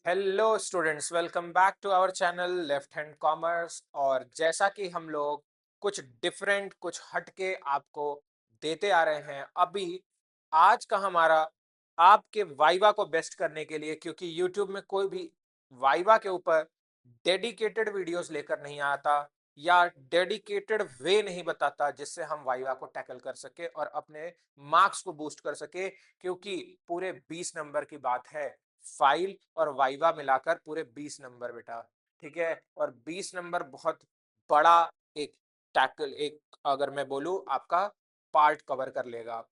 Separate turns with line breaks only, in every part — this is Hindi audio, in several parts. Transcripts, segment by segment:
Hello students, welcome back to our channel left hand commerce. और जैसा कि हम लोग कुछ डिफरेंट, कुछ हटके आपको देते आ रहे हैं अभी, आज का हमारा आपके वाइवा को बेस्ट करने के लिए, क्योंकि यूट्यूब में कोई भी वाइवा के ऊपर डेडिकेटेड वीडियोस लेकर नहीं आता या डेडिकेटेड वे नहीं बताता जिससे हम वाइवा को टैकल कर सके और अपने मार्क्स को बूस्ट कर सके। क्योंकि पूरे 20 नंबर की बात है, फाइल और वाइवा मिलाकर पूरे 20 नंबर बेटा। ठीक है, और 20 नंबर बहुत बड़ा एक टैकल, एक अगर मैं बोलूं आपका पार्ट कवर कर लेगा।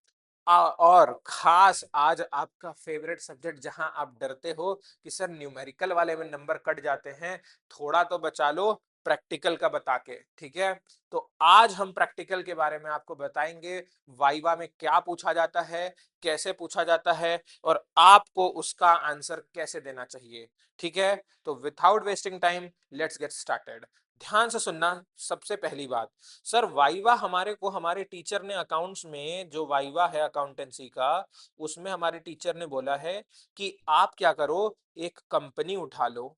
और खास आज आपका फेवरेट सब्जेक्ट, जहां आप डरते हो कि सर न्यूमेरिकल वाले में नंबर कट जाते हैं, थोड़ा तो बचा लो प्रैक्टिकल का बता के। ठीक है, तो आज हम प्रैक्टिकल के बारे में आपको बताएंगे, वाइवा में क्या पूछा जाता है, कैसे पूछा जाता है और आपको उसका आंसर कैसे देना चाहिए। ठीक है, तो without wasting time let's get started. ध्यान से सुनना। सबसे पहली बात, सर वाइवा हमारे को हमारे टीचर ने अकाउंट्स में, जो वाइवा है अकाउंटेंसी का, उसमें हमारे टीचर ने बोला है कि आप क्या करो, एक कंपनी उठा लो,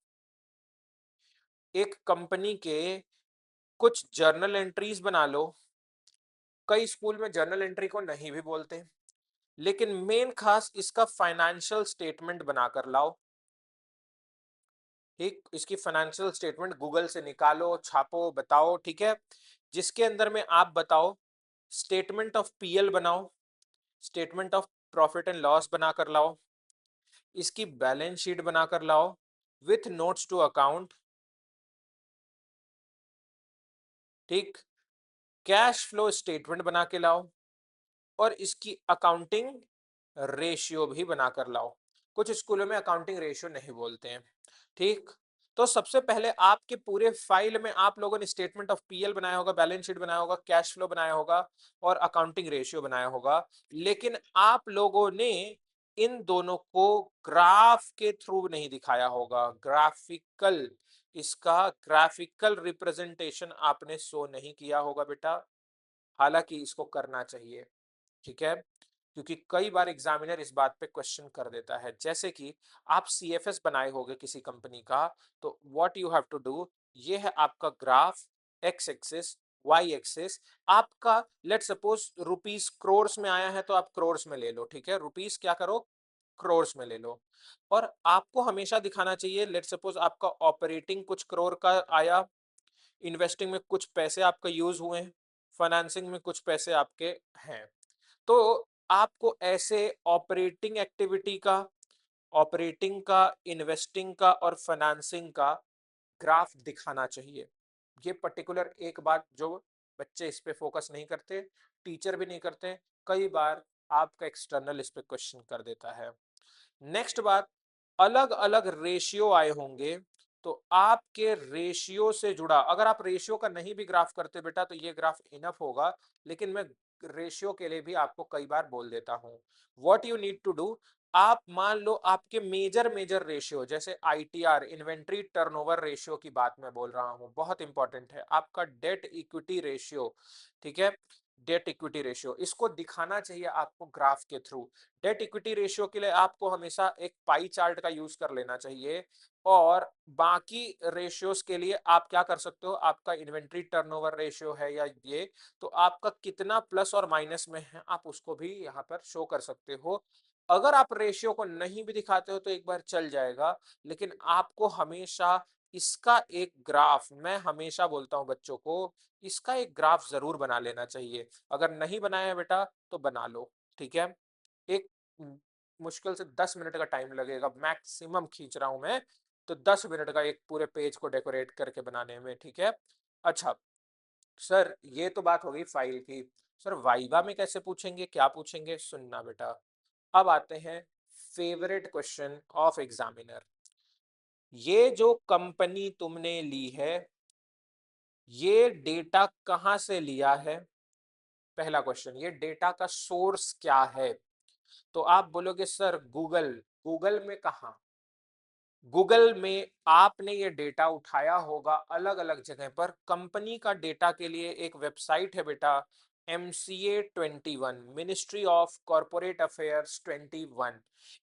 एक कंपनी के कुछ जर्नल एंट्रीज बना लो। कई स्कूल में जर्नल एंट्री को नहीं भी बोलते, लेकिन मेन खास इसका फाइनेंशियल स्टेटमेंट बनाकर लाओ। ठीक, इसकी फाइनेंशियल स्टेटमेंट गूगल से निकालो, छापो, बताओ। ठीक है, जिसके अंदर में आप बताओ, स्टेटमेंट ऑफ पीएल बनाओ, statement of profit and loss बनाकर लाओ, इसकी बैलेंस शीट बनाकर लाओ विथ नोट्स टू अकाउंट। ठीक, कैश फ्लो स्टेटमेंट बना के लाओ और इसकी अकाउंटिंग रेशियो भी बनाकर लाओ। कुछ स्कूलों में अकाउंटिंग रेशियो नहीं बोलते हैं। ठीक, तो सबसे पहले आपके पूरे फाइल में आप लोगों ने स्टेटमेंट ऑफ पीएल बनाया होगा, बैलेंस शीट बनाया होगा, कैश फ्लो बनाया होगा और अकाउंटिंग रेशियो बनाया होगा। लेकिन आप लोगों ने इन दोनों को ग्राफ के थ्रू नहीं दिखाया होगा, ग्राफिकल, इसका ग्राफिकल रिप्रेजेंटेशन आपने शो नहीं किया होगा बेटा। हालांकि इसको करना चाहिए। ठीक है, क्योंकि कई बार एग्जामिनर इस बात पे क्वेश्चन कर देता है। जैसे कि आप सीएफएस बनाए होंगे किसी कंपनी का, तो what you have to do, ये है आपका graph, X axis, Y axis आपका। लेट सपोज रुपीस क्रोर्स में आया है तो आप क्रोर्स में ले लो। ठीक है, रुपीस क्या करो, क्रोर्स में ले लो। और आपको हमेशा दिखाना चाहिए, लेट सपोज आपका ऑपरेटिंग कुछ करोड़ का आया, इन्वेस्टिंग में कुछ पैसे आपका यूज हुए हैं, फाइनेंसिंग में कुछ पैसे आपके हैं, तो आपको ऐसे ऑपरेटिंग एक्टिविटी का, ऑपरेटिंग का, इन्वेस्टिंग का और फाइनेंसिंग का ग्राफ दिखाना चाहिए। ये पर्टिकुलर एक बात जो बच्चे इस पे फोकस नहीं करते, टीचर भी नहीं करते, कई बार आपका एक्सटर्नल इस पे क्वेश्चन कर देता है। नेक्स्ट बात, अलग अलग रेशियो आए होंगे, तो आपके रेशियो से जुड़ा, अगर आप रेशियो का नहीं भी ग्राफ करते बेटा तो ये ग्राफ इनफ होगा, लेकिन मैं रेशियो के लिए भी आपको कई बार बोल देता हूं। What you need to do, आप मान लो आपके मेजर मेजर रेशियो, जैसे आईटीआर, इन्वेंट्री टर्नओवर रेशियो की बात मैं बोल रहा हूं, बहुत इंपॉर्टेंट है, आपका डेट इक्विटी रेशियो। ठीक है, डेट इक्विटी रेशियो इसको दिखाना चाहिए आपको ग्राफ के थ्रू। डेट इक्विटी रेशियो के लिए आपको हमेशा एक पाई चार्ट का यूज कर लेना चाहिए। और बाकी रेशियोज के लिए आप क्या कर सकते हो, आपका इन्वेंट्री टर्नओवर रेशियो है या ये, तो आपका कितना प्लस और माइनस में है आप उसको भी यहाँ पर शो कर सकते हो। अगर आप रेशियो को नहीं भी दिखाते हो तो एक बार चल जाएगा, लेकिन आपको हमेशा इसका एक ग्राफ, मैं हमेशा बोलता हूं बच्चों को, इसका एक ग्राफ जरूर बना लेना चाहिए। अगर नहीं बनाया है बेटा तो बना लो। ठीक है, एक मुश्किल से 10 मिनट का टाइम लगेगा, मैक्सिमम खींच रहा हूं मैं, तो 10 मिनट का एक पूरे पेज को डेकोरेट करके बनाने में। ठीक है, अच्छा सर ये तो बात हो गई फाइल की। सर वाइवा में कैसे पूछेंगे, क्या पूछेंगे, सुनना बेटा। अब आते हैं फेवरेट क्वेश्चन ऑफ एग्जामिनर। ये जो कंपनी तुमने ली है, ये डेटा कहां से लिया है? पहला क्वेश्चन, ये डेटा का सोर्स क्या है? तो आप बोलोगे सर गूगल। गूगल में कहा, गूगल में आपने ये डेटा उठाया होगा अलग अलग जगह पर। कंपनी का डेटा के लिए एक वेबसाइट है बेटा, MCA 21, ministry of corporate affairs 21,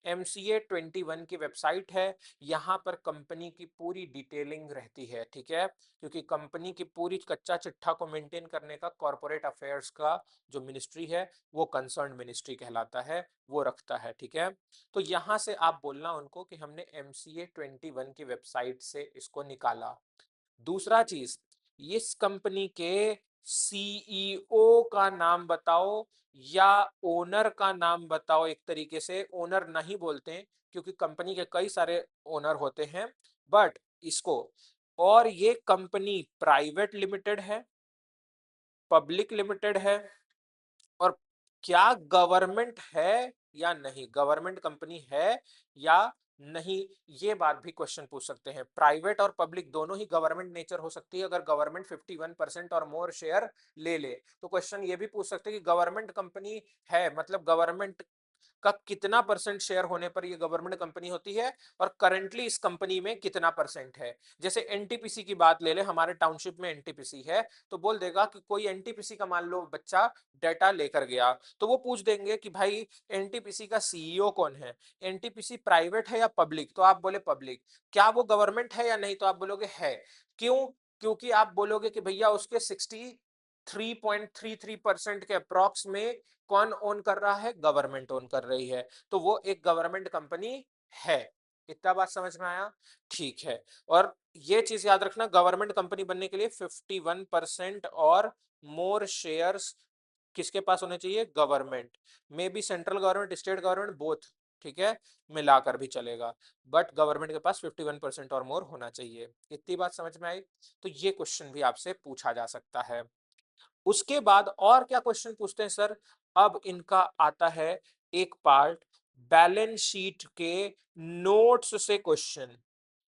MCA 21 की वेबसाइट है। यहाँ पर कंपनी की पूरी डिटेलिंग रहती है, ठीक है, क्योंकि कंपनी की पूरी कच्चा चिट्ठा को मेंटेन करने का कॉरपोरेट अफेयर्स का जो मिनिस्ट्री है वो कंसर्न मिनिस्ट्री कहलाता है, वो रखता है, ठीक है। तो यहाँ से आप बोलना उनको कि हमने MCA 21 की वेबसाइट से इसको निकाला। दूसरा चीज, इस कंपनी के सीईओ का नाम बताओ या ओनर का नाम बताओ। एक तरीके से ओनर नहीं बोलते हैं क्योंकि कंपनी के कई सारे ओनर होते हैं, बट इसको, और ये कंपनी प्राइवेट लिमिटेड है, पब्लिक लिमिटेड है, और क्या गवर्नमेंट है या नहीं, गवर्नमेंट कंपनी है या नहीं, ये बात भी क्वेश्चन पूछ सकते हैं। प्राइवेट और पब्लिक दोनों ही गवर्नमेंट नेचर हो सकती है। अगर गवर्नमेंट 51% और मोर शेयर ले ले तो क्वेश्चन ये भी पूछ सकते हैं कि गवर्नमेंट कंपनी है, मतलब गवर्नमेंट का कितना परसेंट शेयर होने पर ये गवर्नमेंट कंपनी होती है और करंटली इस कंपनी में कितना परसेंट है। जैसे एनटीपीसी की बात ले ले, हमारे टाउनशिप में एनटीपीसी है, तो बोल देगा कि कोई एनटीपीसी का मान लो बच्चा डाटा लेकर गया, तो वो पूछ देंगे कि भाई एनटीपीसी का सीईओ कौन है, एनटीपीसी प्राइवेट है या पब्लिक, तो आप बोले पब्लिक। क्या वो गवर्नमेंट है या नहीं, तो आप बोलोगे है। क्यों? क्योंकि आप बोलोगे कि भैया उसके 63.33% के अप्रॉक्स में कौन ओन कर रहा है, गवर्नमेंट ओन कर रही है, तो वो एक गवर्नमेंट कंपनी है। इतना बात समझ में आया? ठीक है। और ये चीज याद रखना, गवर्नमेंट कंपनी बनने के लिए 51% और मोर शेयर्स किसके पास होने चाहिए, गवर्नमेंट में भी, central government, state government, both, ठीक है, मिलाकर भी चलेगा, बट गवर्नमेंट के पास 51% और मोर होना चाहिए। इतनी बात समझ में आई? तो ये क्वेश्चन भी आपसे पूछा जा सकता है। उसके बाद और क्या क्वेश्चन पूछते हैं सर? अब इनका आता है एक पार्ट, बैलेंस शीट के नोट्स से क्वेश्चन।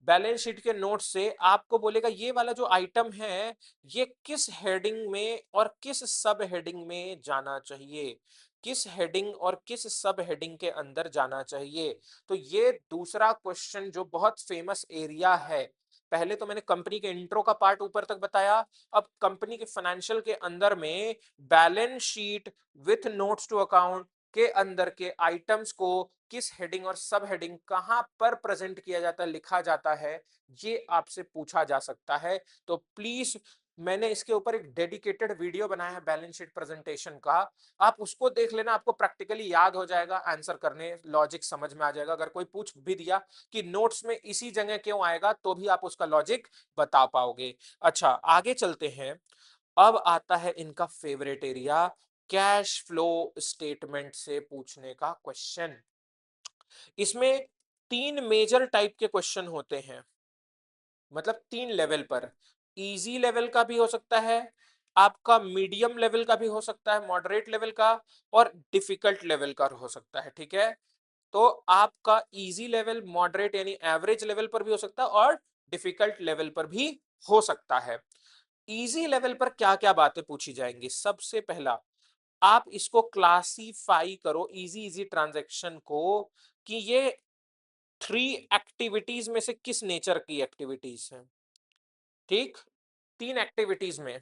बैलेंस शीट के नोट्स से आपको बोलेगा ये वाला जो आइटम है ये किस हेडिंग में और किस सब हेडिंग में जाना चाहिए, किस हेडिंग और किस सब हेडिंग के अंदर जाना चाहिए। तो ये दूसरा क्वेश्चन जो बहुत फेमस एरिया है। पहले तो मैंने कंपनी के इंट्रो का पार्ट ऊपर तक बताया, अब कंपनी के फाइनेंशियल के अंदर में balance sheet with notes to account के अंदर के आइटम्स को किस हेडिंग और सब हेडिंग कहां पर प्रेजेंट किया जाता है, लिखा जाता है, ये आपसे पूछा जा सकता है। तो प्लीज, मैंने इसके ऊपर एक डेडिकेटेड वीडियो बनाया है बैलेंस शीट प्रेजेंटेशन का, आप उसको देख लेना, आपको प्रैक्टिकली याद हो जाएगा, आंसर करने लॉजिक समझ में आ जाएगा। अगर कोई पूछ भी दिया कि नोट्स में इसी जगह क्यों आएगा, तो भी आप उसका लॉजिक बता पाओगे। अच्छा, आगे चलते हैं। अब आता है इनका favourite area, cash flow statement से पूछने का क्वेश्चन। इसमें तीन मेजर टाइप के क्वेश्चन होते हैं, मतलब तीन लेवल पर। इजी लेवल का भी हो सकता है, आपका मीडियम लेवल का भी हो सकता है, मॉडरेट लेवल का, और डिफिकल्ट लेवल का हो सकता है, ठीक है। तो आपका इजी लेवल, मॉडरेट यानी एवरेज लेवल पर भी हो सकता है, और डिफिकल्ट लेवल पर भी हो सकता है। इजी लेवल पर क्या क्या बातें पूछी जाएंगी? सबसे पहला, आप इसको क्लासीफाई करो इजी इजी ट्रांजैक्शन को, कि ये थ्री एक्टिविटीज में से किस नेचर की एक्टिविटीज है, ठीक, तीन एक्टिविटीज में।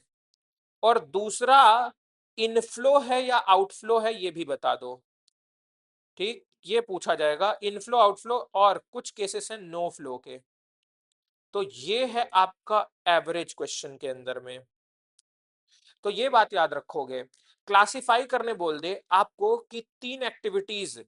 और दूसरा, इनफ्लो है या आउटफ्लो है ये भी बता दो, ठीक, ये पूछा जाएगा, इनफ्लो आउटफ्लो, और कुछ केसेस हैं नो फ्लो के। तो ये है आपका एवरेज क्वेश्चन के अंदर में। तो ये बात याद रखोगे। क्लासिफाई करने बोल दे आपको कि तीन एक्टिविटीज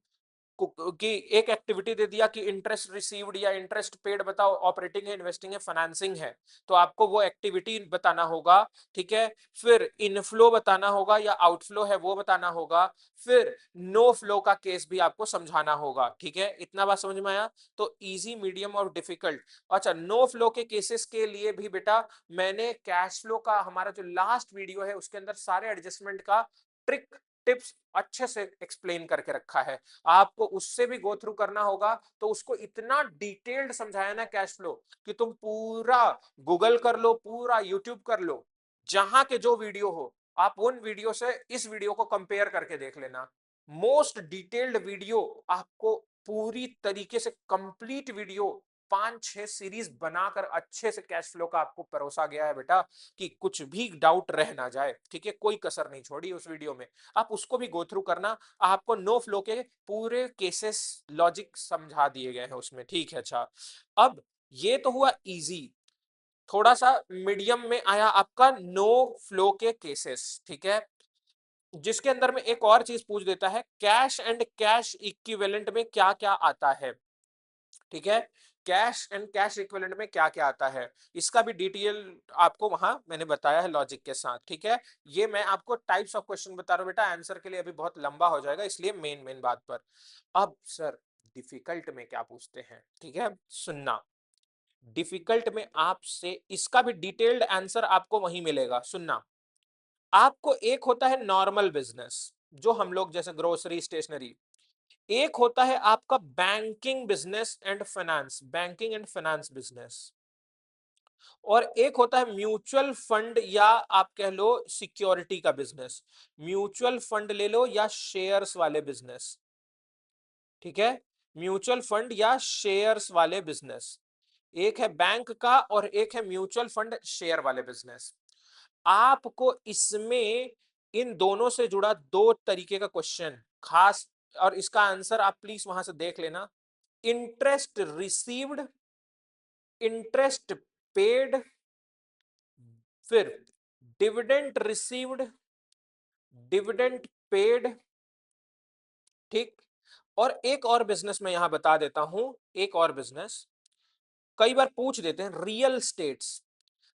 कि एक एक्टिविटी दे दिया कि इंटरेस्ट रिसीव्ड या इंटरेस्ट पेड बताओ, ऑपरेटिंग है, इन्वेस्टिंग है, फाइनेंसिंग है, तो आपको वो एक्टिविटी बताना होगा, ठीक है। फिर इनफ्लो बताना होगा या आउटफ्लो है वो बताना होगा, फिर नो फ्लो का केस भी आपको समझाना होगा, ठीक है। इतना बात समझ में आया? तो इजी, मीडियम और डिफिकल्ट। अच्छा, नो फ्लो के केसेस के लिए भी बेटा मैंने कैश फ्लो का हमारा जो लास्ट वीडियो है उसके अंदर सारे एडजस्टमेंट का ट्रिक टिप्स अच्छे से एक्सप्लेन करके रखा है, आपको उससे भी गो थ्रू करना होगा। तो उसको इतना डिटेल्ड समझाया ना कैश फ्लो, कि तुम पूरा गूगल कर लो, पूरा यूट्यूब कर लो, जहां के जो वीडियो हो आप उन वीडियो से इस वीडियो को कंपेयर करके देख लेना। मोस्ट डिटेल्ड वीडियो आपको पूरी तरीके से कंप्लीट वीडियो 5-6 सीरीज बनाकर अच्छे से कैश फ्लो का आपको परोसा गया है बेटा, कि कुछ भी डाउट रह ना जाए, ठीक है, कोई कसर नहीं छोड़ी उस वीडियो में। आप उसको भी गो थ्रू करना, आपको नो फ्लो के पूरे केसेस लॉजिक समझा दिए गए हैं उसमें, ठीक है। अच्छा, अब ये तो हुआ इजी, थोड़ा सा मीडियम में आया आपका नो फ्लो के केसेस, ठीक है, जिसके अंदर में एक और चीज पूछ देता है, कैश एंड कैश इक्विवेलेंट में क्या क्या आता है, ठीक है, कैश एंड कैश इक्विवेलेंट में क्या क्या आता है, इसका भी डिटेल आपको वहां मैंने बताया है लॉजिक के साथ, ठीक है। ये मैं आपको टाइप्स ऑफ क्वेश्चन बता रहा हूं बेटा, आंसर के लिए अभी बहुत लंबा हो जाएगा, इसलिए मेन मेन बात पर। अब सर डिफिकल्ट में क्या पूछते हैं, ठीक है, सुनना, डिफिकल्ट में आपसे इसका भी डिटेल्ड आंसर आपको वहीं मिलेगा, सुनना। आपको एक होता है नॉर्मल बिजनेस, जो हम लोग जैसे ग्रोसरी स्टेशनरी, एक होता है आपका banking business and finance, banking and finance business, और एक होता है म्यूचुअल फंड या आप कह लो सिक्योरिटी का बिजनेस, म्यूचुअल फंड ले लो या शेयर्स वाले बिजनेस, ठीक है, म्यूचुअल फंड या शेयर्स वाले बिजनेस, एक है बैंक का और एक है म्यूचुअल फंड शेयर वाले बिजनेस। आपको इसमें इन दोनों से जुड़ा दो तरीके का क्वेश्चन खास, और इसका आंसर आप प्लीज वहां से देख लेना, इंटरेस्ट रिसीव्ड, इंटरेस्ट पेड, फिर डिविडेंड रिसीव्ड, डिविडेंड पेड, ठीक। और एक और बिजनेस मैं यहां बता देता हूं, एक और बिजनेस कई बार पूछ देते हैं, real states,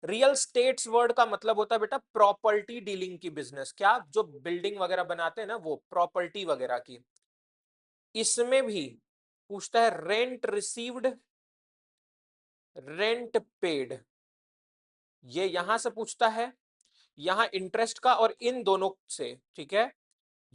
real states word का मतलब होता है बेटा प्रॉपर्टी डीलिंग की बिजनेस, क्या जो बिल्डिंग वगैरह बनाते हैं ना वो प्रॉपर्टी वगैरह की, इसमें भी पूछता है रेंट रिसीव्ड, रेंट पेड, ये यहां से पूछता है, यहां इंटरेस्ट का और इन दोनों से, ठीक है,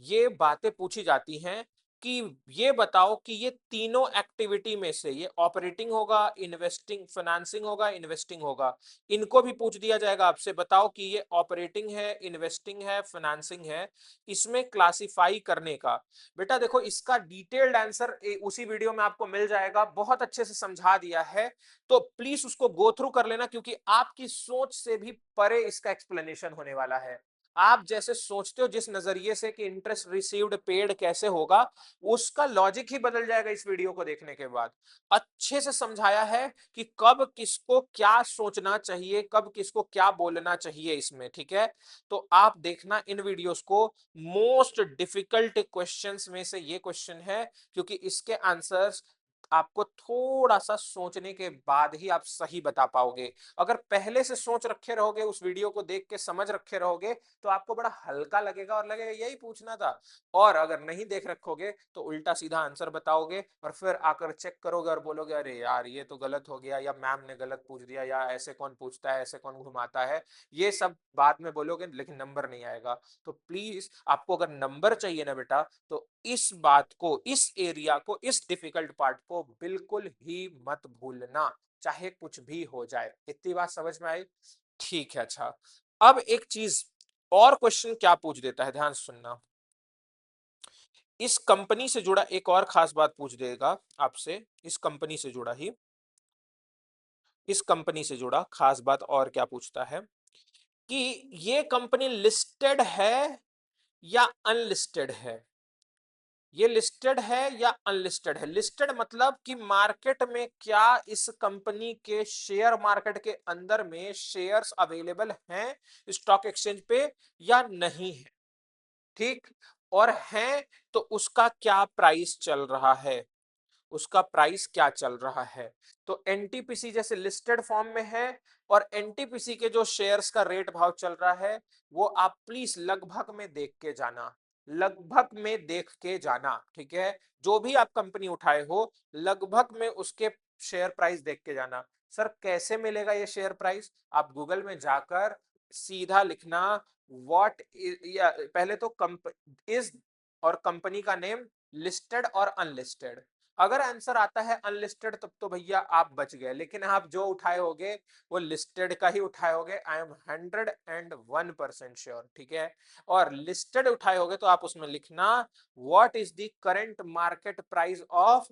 ये बातें पूछी जाती हैं कि ये बताओ कि ये तीनों एक्टिविटी में से ये ऑपरेटिंग होगा, इन्वेस्टिंग फाइनेंसिंग होगा, इन्वेस्टिंग होगा, इनको भी पूछ दिया जाएगा आपसे, बताओ कि ये ऑपरेटिंग है, इन्वेस्टिंग है, फाइनेंसिंग है, इसमें क्लासिफाई करने का। बेटा देखो इसका डिटेल्ड आंसर उसी वीडियो में आपको मिल जाएगा, बहुत अच्छे से समझा दिया है, तो प्लीज उसको गो थ्रू कर लेना, क्योंकि आपकी सोच से भी परे इसका एक्सप्लेनेशन होने वाला है। आप जैसे सोचते हो जिस नजरिए से कि इंटरेस्ट रिसीव्ड पेड कैसे होगा, उसका लॉजिक ही बदल जाएगा इस वीडियो को देखने के बाद। अच्छे से समझाया है कि कब किसको क्या सोचना चाहिए, कब किसको क्या बोलना चाहिए इसमें, ठीक है। तो आप देखना इन वीडियोस को, मोस्ट डिफिकल्ट क्वेश्चंस में से ये क्वेश्चन है, क्योंकि इसके आंसर्स आपको थोड़ा सा सोचने के बाद ही आप सही बता पाओगे। अगर पहले से सोच रखे रहोगे, उस वीडियो को देख के समझ रखे रहोगे, तो आपको बड़ा हल्का लगेगा और लगेगा यही पूछना था। और अगर नहीं देख रखोगे तो उल्टा सीधा आंसर बताओगे और फिर आकर चेक करोगे और बोलोगे अरे यार ये तो गलत हो गया, या मैम ने गलत पूछ दिया, या ऐसे कौन पूछता है, ऐसे कौन घुमाता है, ये सब बाद में बोलोगे, लेकिन नंबर नहीं आएगा। तो प्लीज आपको अगर नंबर चाहिए ना बेटा, तो इस बात को, इस एरिया को, इस डिफिकल्ट पार्ट को बिल्कुल ही मत भूलना, चाहे कुछ भी हो जाए। इतनी बात समझ में आई, ठीक है। अच्छा, अब एक चीज और क्वेश्चन क्या पूछ देता है, ध्यान से सुनना, इस कंपनी से जुड़ा एक और खास बात पूछ देगा आपसे, इस कंपनी से जुड़ा ही, इस कंपनी से जुड़ा खास बात और क्या पूछता है कि ये कंपनी लिस्टेड है या अनलिस्टेड है, ये लिस्टेड है या अनलिस्टेड है। लिस्टेड मतलब कि मार्केट में क्या इस कंपनी के शेयर मार्केट के अंदर में शेयर्स अवेलेबल हैं स्टॉक एक्सचेंज पे या नहीं है, ठीक, और हैं तो उसका क्या प्राइस चल रहा है, उसका प्राइस क्या चल रहा है। तो एनटीपीसी जैसे लिस्टेड फॉर्म में है और एनटीपीसी के जो शेयर्स का रेट भाव चल रहा है, वो आप प्लीज लगभग में देख के जाना, लगभग में देख के जाना, ठीक है। जो भी आप कंपनी उठाए हो लगभग में उसके शेयर प्राइस देख के जाना। सर कैसे मिलेगा ये शेयर प्राइस, आप गूगल में जाकर सीधा लिखना व्हाट, या पहले तो इज और कंपनी का नेम, लिस्टेड और अनलिस्टेड। अगर आंसर आता है अनलिस्टेड तब तो भैया आप बच गए, लेकिन आप जो उठाए होगे वो लिस्टेड का ही उठाए होगे, आई एम 101% श्योर, ठीक है। और लिस्टेड उठाए होगे तो आप उसमें लिखना what is the current market price of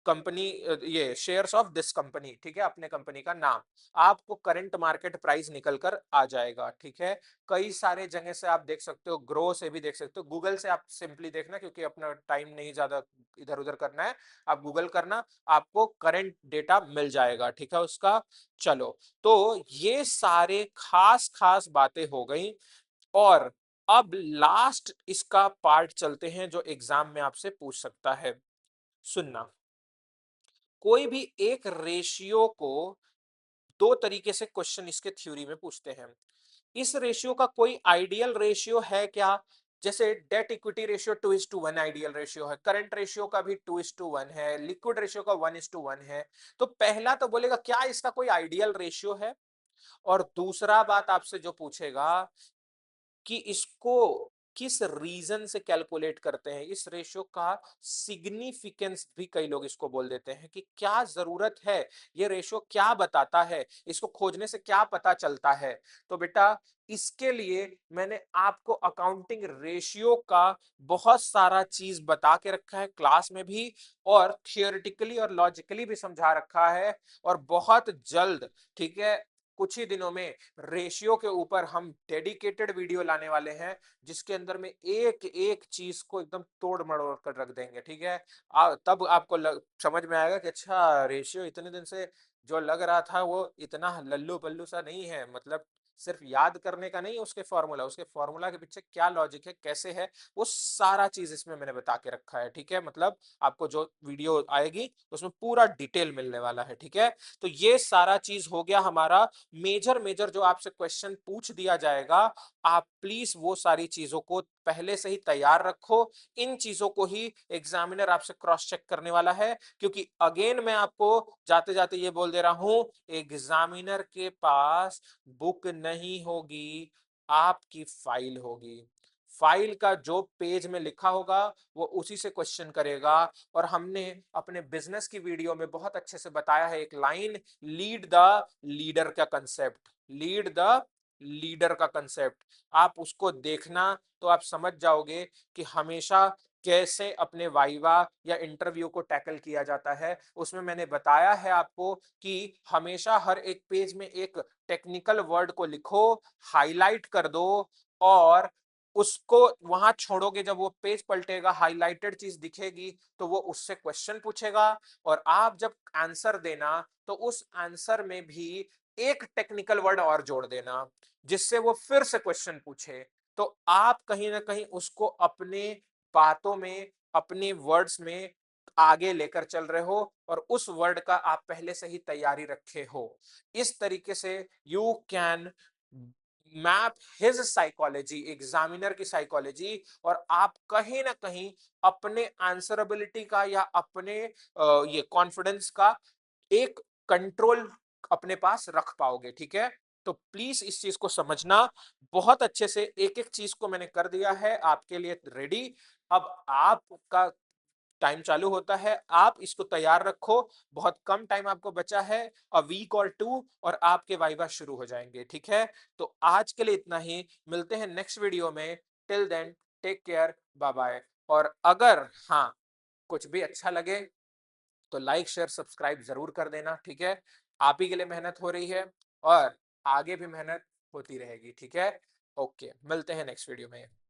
company, ये शेयर्स ऑफ दिस कंपनी, ठीक है, अपने कंपनी का नाम, आपको करंट मार्केट प्राइस निकल कर आ जाएगा, ठीक है। कई सारे जगह से आप देख सकते हो, ग्रो से भी देख सकते हो, गूगल से आप सिंपली देखना, क्योंकि अपना टाइम नहीं ज्यादा इधर उधर करना है, आप गूगल करना, आपको करंट डेटा मिल जाएगा, ठीक है उसका। चलो, तो ये सारे खास खास बातें हो गई, और अब लास्ट इसका पार्ट चलते हैं जो एग्जाम में आपसे पूछ सकता है। सुनना, कोई भी एक रेशियो को दो तरीके से क्वेश्चन इसके थ्योरी में पूछते हैं। इस रेशियो का कोई आइडियल रेशियो है क्या? जैसे debt equity ratio 2:1 ideal ratio है, करंट रेशियो का भी 2:1 है, लिक्विड रेशियो का 1:1 है। तो पहला तो बोलेगा क्या इसका कोई आइडियल रेशियो है, और दूसरा बात आपसे जो पूछेगा कि इसको किस रीजन से कैलकुलेट करते हैं, इस रेशियो का सिग्निफिकेंस भी कई लोग इसको बोल देते हैं कि क्या जरूरत है, ये रेशियो क्या बताता है, इसको खोजने से क्या पता चलता है। तो बेटा, इसके लिए मैंने आपको अकाउंटिंग रेशियो का बहुत सारा चीज बता के रखा है क्लास में भी, और थियोरेटिकली और लॉजिकली भी समझा रखा है, और बहुत जल्द, ठीक है, कुछ ही दिनों में रेशियो के ऊपर हम डेडिकेटेड वीडियो लाने वाले हैं, जिसके अंदर में एक एक चीज को एकदम तोड़ मरोड़ कर रख देंगे, ठीक है। तब आपको समझ में आएगा कि अच्छा, रेशियो इतने दिन से जो लग रहा था वो इतना लल्लू पल्लू सा नहीं है, मतलब सिर्फ याद करने का नहीं, उसके फॉर्मूला के पीछे क्या लॉजिक है, कैसे है, वो सारा चीज इसमें मैंने बता के रखा है, ठीक है। मतलब आपको जो वीडियो आएगी उसमें पूरा डिटेल मिलने वाला है, ठीक है। तो ये सारा चीज हो गया हमारा मेजर मेजर, जो आपसे क्वेश्चन पूछ दिया जाएगा, आप प्लीज वो सारी चीजों को पहले से ही तैयार रखो। इन चीजों को ही एग्जामिनर आपसे क्रॉस चेक करने वाला है, क्योंकि अगेन मैं आपको जाते जाते ये बोल दे रहा हूं, एग्जामिनर के पास बुक नहीं होगी, आपकी फाइल होगी। फाइल का जो पेज में लिखा होगा वो उसी से क्वेश्चन करेगा। और हमने अपने बिजनेस की वीडियो में बहुत अच्छे से बताया है एक लाइन, लीड द लीडर का कंसेप्ट, लीड द लीडर का कंसेप्ट, आप उसको देखना तो आप समझ जाओगे कि हमेशा कैसे अपने वाइवा या इंटरव्यू को टैकल किया जाता है। उसमें मैंने बताया है आपको कि हमेशा हर एक पेज में एक टेक्निकल वर्ड को लिखो, हाईलाइट कर दो, और उसको वहां छोड़ोगे, जब वो पेज पलटेगा हाईलाइटेड चीज दिखेगी तो वो उससे क्वेश्चन पूछेगा, और आप जब आंसर देना तो उस आंसर में भी एक टेक्निकल वर्ड और जोड़ देना, जिससे वो फिर से क्वेश्चन पूछे। तो आप कहीं ना कहीं उसको अपने बातों में, अपने वर्ड्स में आगे लेकर चल रहे हो, और उस वर्ड का आप पहले से ही तैयारी रखे हो। इस तरीके से you can map his psychology, examiner की साइकोलॉजी, और आप कहीं ना कहीं अपने आंसरेबिलिटी का या अपने ये कॉन्फिडेंस का एक कंट्रोल अपने पास रख पाओगे, ठीक है। तो प्लीज इस चीज को समझना बहुत अच्छे से, एक एक चीज को मैंने कर दिया है आपके लिए रेडी। अब आपका टाइम चालू होता है, आप इसको तैयार रखो, बहुत कम टाइम आपको बचा है, अ वीक और टू, और आपके वाइवा शुरू हो जाएंगे, ठीक है। तो आज के लिए इतना ही, मिलते हैं नेक्स्ट वीडियो में। Till then, take care, bye bye. और अगर हाँ, कुछ भी अच्छा लगे तो लाइक शेयर सब्सक्राइब जरूर कर देना, ठीक है। आप ही के लिए मेहनत हो रही है, और आगे भी मेहनत होती रहेगी, ठीक है। ओके, मिलते हैं नेक्स्ट वीडियो में।